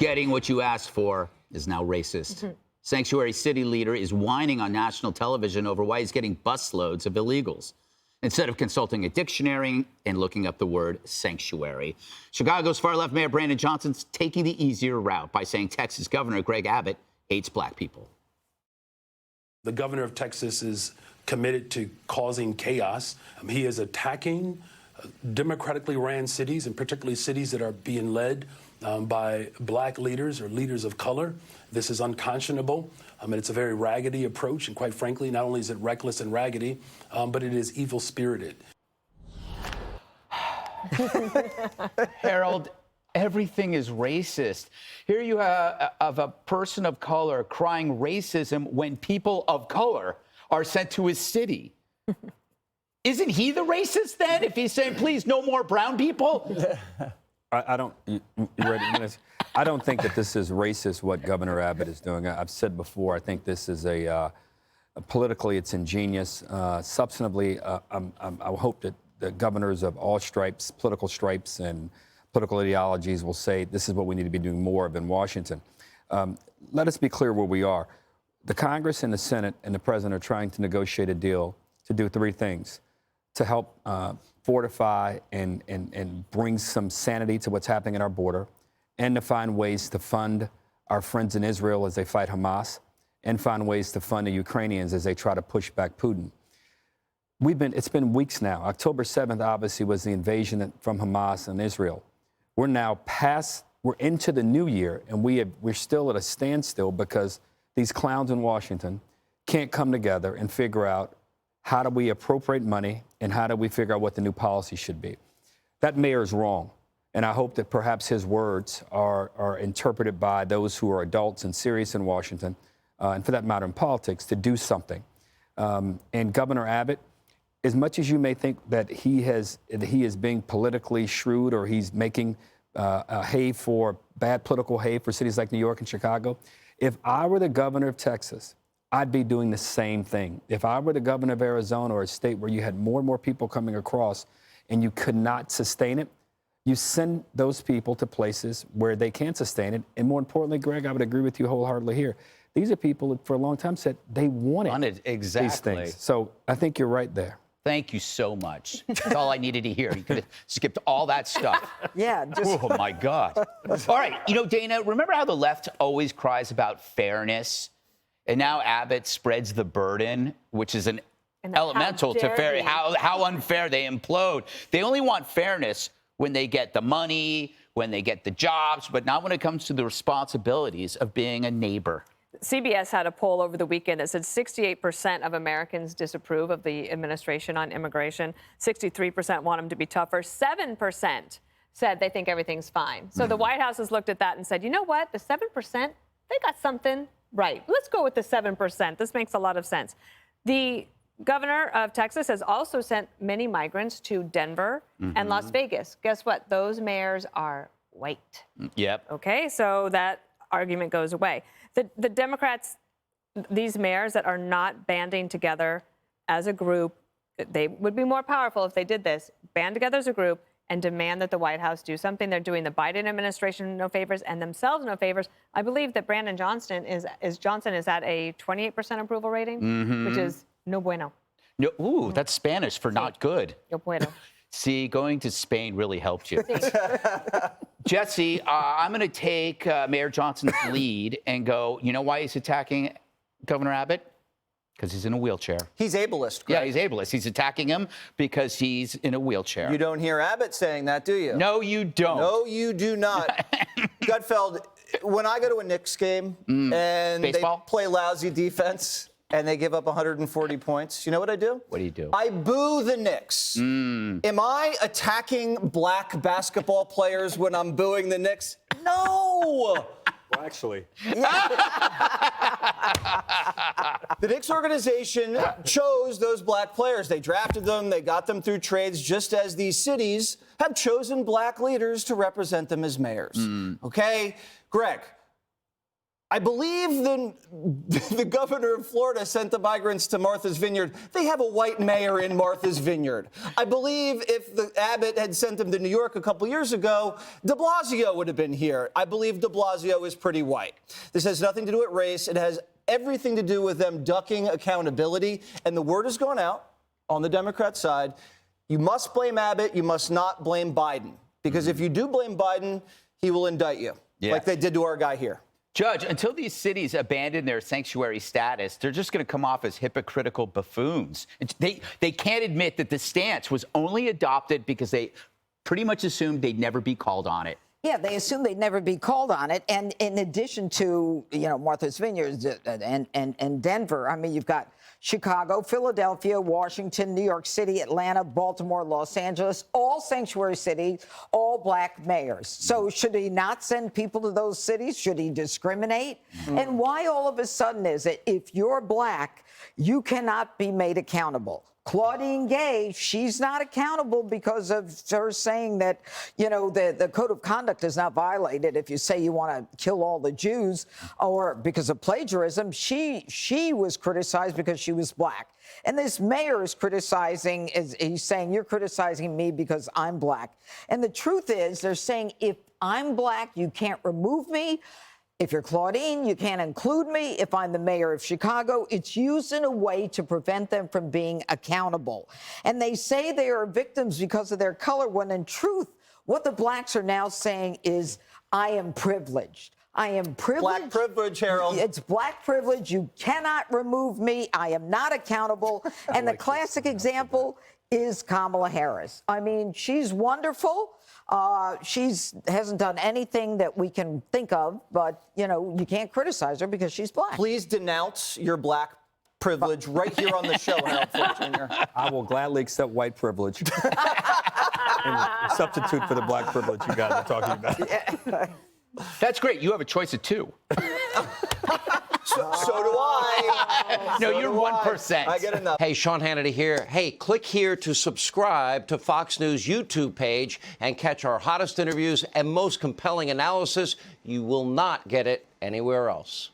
getting what you asked for is now racist. Sanctuary City leader is whining on national television over why he's getting busloads of illegals, instead of consulting a dictionary and looking up the word sanctuary. Chicago's far-left Mayor Brandon Johnson's taking the easier route by saying Texas Governor Greg Abbott hates black people. The governor of Texas is committed to causing chaos. He is attacking democratically ran cities, and particularly cities that are being led by black leaders or leaders of color. This is unconscionable, and it's a very raggedy approach, and quite frankly, not only is it reckless and raggedy, but it is evil-spirited. Harold, everything is racist. Here you have a person of color crying racism when people of color are sent to his city. Isn't he the racist then, if he's saying, please, no more brown people? I don't. You ready? I don't think that this is racist what Governor Abbott is doing. I've said before. I think this is politically it's ingenious. Substantively, I hope that the governors of all stripes, political stripes, and political ideologies will say this is what we need to be doing more of in Washington. Let us be clear where we are. The Congress and the Senate and the President are trying to negotiate a deal to do three things: to help fortify and bring some sanity to what's happening at our border, and to find ways to fund our friends in Israel as they fight Hamas, and find ways to fund the Ukrainians as they try to push back Putin. It's been weeks now. October 7th, obviously, was the invasion from Hamas and Israel. We're now we're into the new year, and we're still at a standstill because these clowns in Washington can't come together and figure out how do we appropriate money and how do we figure out what the new policy should be. That mayor is wrong, and I hope that perhaps his words are interpreted by those who are adults and serious in Washington, and for that matter in politics, to do something. And Governor Abbott, as much as you may think that he is being politically shrewd or he's making bad political hay for cities like New York and Chicago, if I were the governor of Texas, I'd be doing the same thing. If I were the governor of Arizona or a state where you had more and more people coming across and you could not sustain it, you send those people to places where they can sustain it. And more importantly, Greg, I would agree with you wholeheartedly here. These are people that for a long time said they wanted exactly these things. So I think you're right there. Thank you so much. That's all I needed to hear. You could have skipped all that stuff. Yeah. Oh, my God. All right. You know, Dana, remember how the left always cries about fairness? And now Abbott spreads the burden, which is an elemental to fair. How unfair they implode. They only want fairness when they get the money, when they get the jobs, but not when it comes to the responsibilities of being a neighbor. CBS had a poll over the weekend that said 68% of Americans disapprove of the administration on immigration. 63% want them to be tougher. 7% said they think everything's fine. So the White House has looked at that and said, you know what? The 7%, they got something right. Let's go with the 7%. This makes a lot of sense. The governor of Texas has also sent many migrants to Denver and Las Vegas. Guess what? Those mayors are white. Yep. Okay, so that argument goes away. The Democrats, these mayors that are not banding together as a group, they would be more powerful if they did this, band together as a group and demand that the White House do something. They're doing the Biden administration no favors and themselves no favors. I believe that Brandon Johnson is at a 28% approval rating, which is no bueno. No, ooh, that's Spanish for not good. No bueno. See, going to Spain really helped you. Jesse, I'm going to take Mayor Johnson's lead and go, you know why he's attacking Governor Abbott? Because he's in a wheelchair. He's ableist, Greg. Yeah, he's ableist. He's attacking him because he's in a wheelchair. You don't hear Abbott saying that, do you? No, you don't. No, you do not. Gutfeld, when I go to a Knicks game and Baseball? they play lousy defense and they give up 140 points, you know what I do? What do you do? I boo the Knicks. Am I attacking black basketball players when I'm booing the Knicks? No. Well, actually. The Knicks organization chose those black players. They drafted them. They got them through trades, just as these cities have chosen black leaders to represent them as mayors. Okay? Greg, I believe the governor of Florida sent the migrants to Martha's Vineyard. They have a white mayor in Martha's Vineyard. I believe if Abbott had sent them to New York a couple years ago, de Blasio would have been here. I believe de Blasio is pretty white. This has nothing to do with race. It has everything to do with them ducking accountability. And the word has gone out on the Democrat side. You must blame Abbott. You must not blame Biden. Because if you do blame Biden, he will indict you, like they did to our guy here. Judge, until these cities abandon their sanctuary status, they're just going to come off as hypocritical buffoons. They can't admit that the stance was only adopted because they pretty much assumed they'd never be called on it. Yeah, they assumed they'd never be called on it. And in addition to, Martha's Vineyard and Denver, I mean, you've got Chicago, Philadelphia, Washington, New York City, Atlanta, Baltimore, Los Angeles, all sanctuary cities, all black mayors. So should he not send people to those cities? Should he discriminate? And why all of a sudden is it if you're black, you cannot be made accountable? Claudine Gay, she's not accountable because of her saying that, the code of conduct is not violated if you say you want to kill all the Jews, or because of plagiarism. She was criticized because she was black. And this mayor is criticizing, he's saying, you're criticizing me because I'm black. And the truth is, they're saying, if I'm black, you can't remove me. If you're Claudine, you can't include me. If I'm the mayor of Chicago, it's used in a way to prevent them from being accountable. And they say they are victims because of their color, when in truth, what the blacks are now saying is, I am privileged. I am privileged. Black privilege, Harold. It's black privilege. You cannot remove me. I am not accountable. And the classic example is Kamala Harris. I mean, she's wonderful. She hasn't done anything that we can think of, but, you can't criticize her because she's black. Please denounce your black privilege right here on the show, Harold Ford Jr. I will gladly accept white privilege and substitute for the black privilege you guys are talking about. That's great. You have a choice of two. So do I. No, So you're do I. 1%. I get enough. Hey, Sean Hannity here. Hey, click here to subscribe to Fox News YouTube page and catch our hottest interviews and most compelling analysis. You will not get it anywhere else.